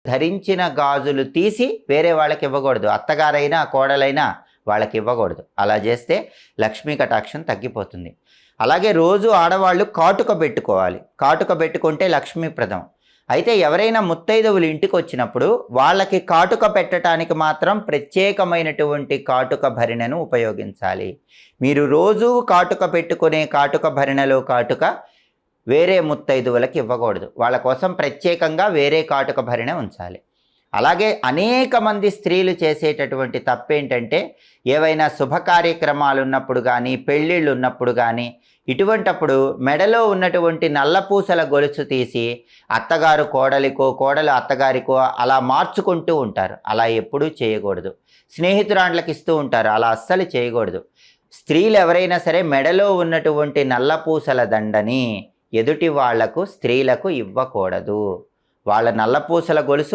ధరించిన గాజులు తీసి వేరే వాళ్ళకి ఇవ్వకూడదు. అత్తగారైనా కోడలైనా వాళ్ళకి ఇవ్వకూడదు. అలా చేస్తే లక్ష్మీ కటాక్షం తగ్గిపోతుంది. అలాగే రోజు ఆడవాళ్ళు కాటుక పెట్టుకోవాలి. కాటుక పెట్టుకుంటే లక్ష్మీప్రదం. అయితే ఎవరైనా ముత్తైదువులు ఇంటికి వచ్చినప్పుడు వాళ్ళకి కాటుక పెట్టడానికి మాత్రం ప్రత్యేకమైనటువంటి కాటుక భరిణెను ఉపయోగించాలి. మీరు రోజు కాటుక పెట్టుకునే కాటుక భరిణెలో కాటుక వేరే ముత్తైదువులకి ఇవ్వకూడదు. వాళ్ళ కోసం ప్రత్యేకంగా వేరే కాటుక భరిణె ఉంచాలి. అలాగే అనేక మంది స్త్రీలు చేసేటటువంటి తప్పేంటంటే ఏవైనా శుభ కార్యక్రమాలు ఉన్నప్పుడు కానీ పెళ్ళిళ్ళు ఉన్నప్పుడు కానీ ఇటువంటప్పుడు మెడలో ఉన్నటువంటి నల్లపూసల గొలుసు తీసి అత్తగారు కోడలికో కోడలు అత్తగారికో అలా మార్చుకుంటూ ఉంటారు. అలా ఎప్పుడూ చేయకూడదు. స్నేహితురాండ్లకు ఇస్తూ ఉంటారు. అలా అస్సలు చేయకూడదు. స్త్రీలు ఎవరైనా సరే మెడలో ఉన్నటువంటి నల్లపూసల దండని ఎదుటి వాళ్లకు స్త్రీలకు ఇవ్వకూడదు. వాళ్ళ నల్లపూసల గొలుసు